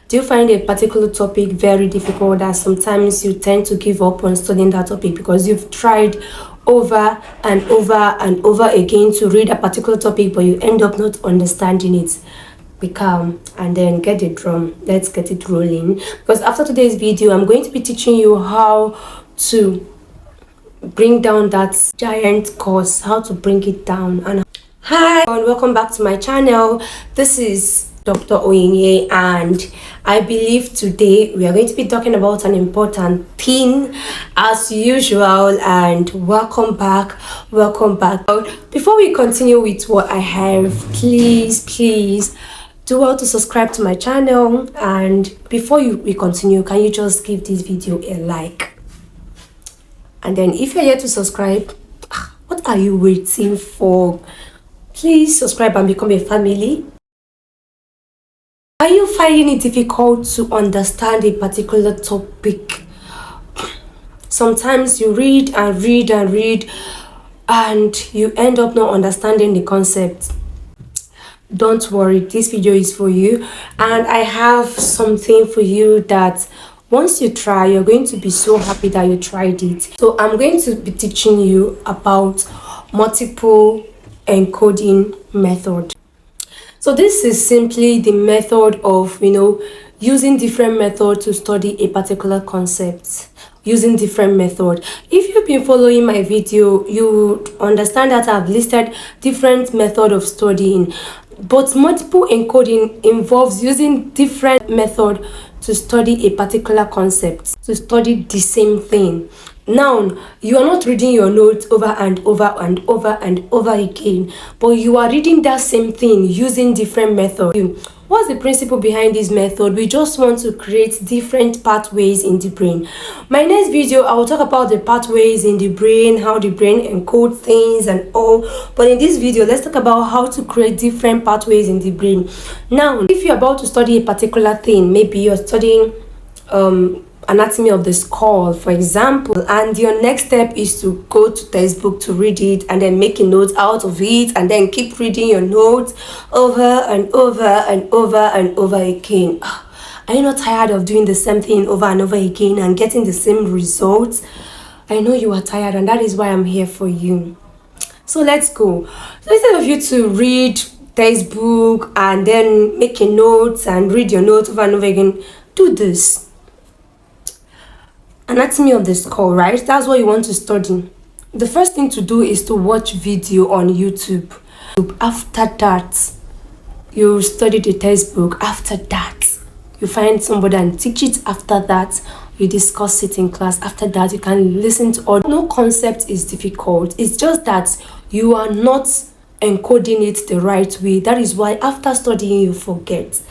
Do you find a particular topic very difficult that sometimes you tend to give up on studying that topic because you've tried over and over and over again to read a particular topic, but you end up not understanding it? Be calm and then get the drum. Let's get it rolling. Because after today's video, I'm going to be teaching you how to bring down that giant course, how to bring it down. And hi and welcome back to my channel. This is Dr. Oyinye, and I believe today we are going to be talking about an important thing as usual. And welcome back. Before we continue with what I have, please do well to subscribe to my channel. And before we continue, can you just give this video a like? And then if you're yet to subscribe, what are you waiting for? Please subscribe and become a family. Are you finding it difficult to understand a particular topic? Sometimes you read and read and you end up not understanding the concept. Don't worry, this video is for you, and I have something for you that once you try, you're going to be so happy that you tried it. So I'm going to be teaching you about multiple encoding method. So this is simply the method of, using different method to study a particular concept. Using different method. If you've been following my video, you understand that I've listed different method of studying, but multiple encoding involves using different method to study a particular concept, to study the same thing. Now, you are not reading your notes over and over again, but you are reading that same thing using different method. What's the principle behind this method? We just want to create different pathways in the brain. My next video, I will talk about the pathways in the brain, how the brain encodes things and all. But in this video, let's talk about how to create different pathways in the brain. Now, if you're about to study a particular thing, maybe you're studying anatomy of the skull, for example, and your next step is to go to textbook to read it and then make a note out of it and then keep reading your notes over and over again. Are you not tired of doing the same thing over and over again and getting the same results? I know you are tired, and that is why I'm here for you. So let's go. So instead of you to read textbook and then make a notes and read your notes over and over again, do this. Anatomy of the skull, right? That's what you want to study. The first thing to do is to watch video on YouTube. After that, you study the textbook. After that, you find somebody and teach it. After that, you discuss it in class. After that, you can listen to all. No concept is difficult. It's just that you are not encoding it the right way. That is why after studying, you forget.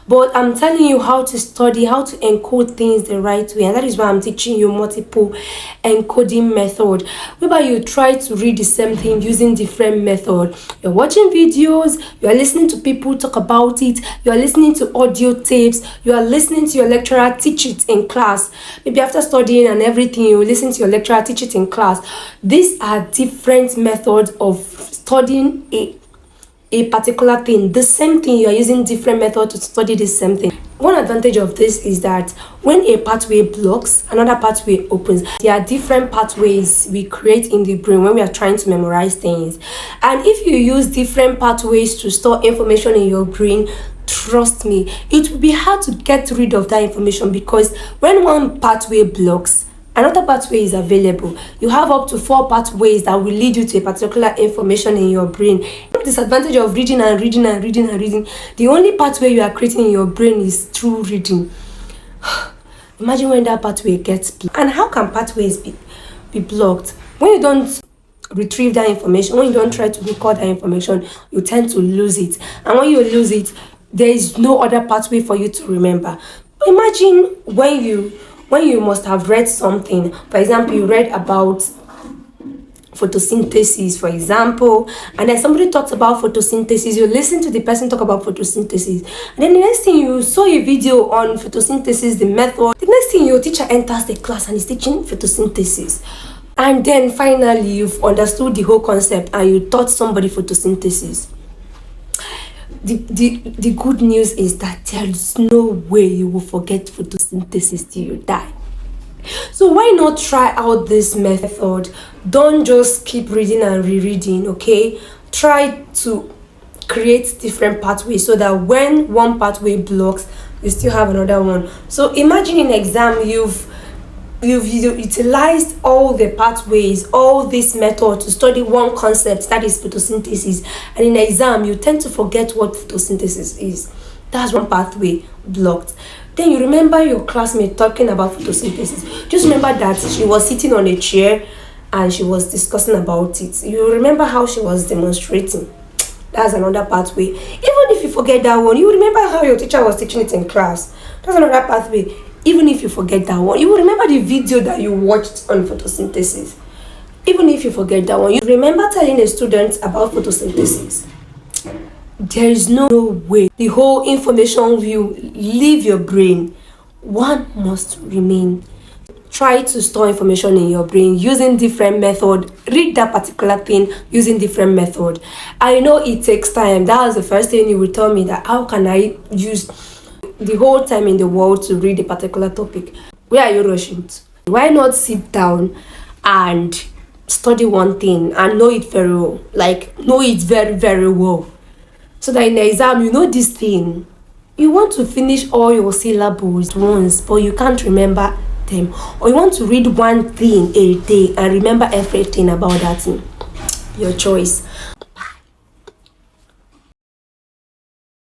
But I'm telling you how to study, how to encode things the right way. And that is why I'm teaching you multiple encoding method, whereby you try to read the same thing using different method. You're watching videos, you're listening to people talk about it, you're listening to audio tapes, you are listening to your lecturer teach it in class. Maybe after studying and everything, you listen to your lecturer teach it in class. These are different methods of studying a particular thing. The same thing, you are using different method to study the same thing. One advantage of this is that when a pathway blocks, another pathway opens. There are different pathways we create in the brain when we are trying to memorize things. And if you use different pathways to store information in your brain, trust me, it will be hard to get rid of that information, because when one pathway blocks, another pathway is available. You have up to 4 pathways that will lead you to a particular information in your brain. The disadvantage of reading and reading, the only pathway you are creating in your brain is through reading. Imagine when that pathway gets blocked. And how can pathways be blocked? When you don't retrieve that information, when you don't try to record that information, you tend to lose it. And when you lose it, there is no other pathway for you to remember. Imagine when you must have read something. For example, you read about photosynthesis, for example, and then somebody talks about photosynthesis. You listen to the person talk about photosynthesis, and then the next thing, you saw a video on photosynthesis, the method. The next thing, your teacher enters the class and is teaching photosynthesis, and then finally you've understood the whole concept and you taught somebody photosynthesis. The good news is that there is no way you will forget photosynthesis till you die. So why not try out this method? Don't just keep reading and rereading, okay? Try to create different pathways so that when one pathway blocks, you still have another one. So imagine in exam you've utilized all the pathways, all this method to study one concept, that is photosynthesis, and in exam you tend to forget what photosynthesis is. That's one pathway blocked. Then you remember your classmate talking about photosynthesis. Just remember that she was sitting on a chair and she was discussing about it. You remember how she was demonstrating. That's another pathway. Even if you forget that one, you remember how your teacher was teaching it in class. That's another pathway. Even if you forget that one, you will remember the video that you watched on photosynthesis. Even if you forget that one, you remember telling a student about photosynthesis. There is no way the whole information will leave your brain. One must remain. Try to store information in your brain using different method. Read that particular thing using different method. I know it takes time. That was the first thing you will tell me, that how can I use the whole time in the world to read a particular topic? Where are you rushing to? Why not sit down and study one thing and know it very well? Like, know it very, very well. So that in the exam, you know this thing. You want to finish all your syllables once, but you can't remember them. Or you want to read one thing a day and remember everything about that thing. Your choice.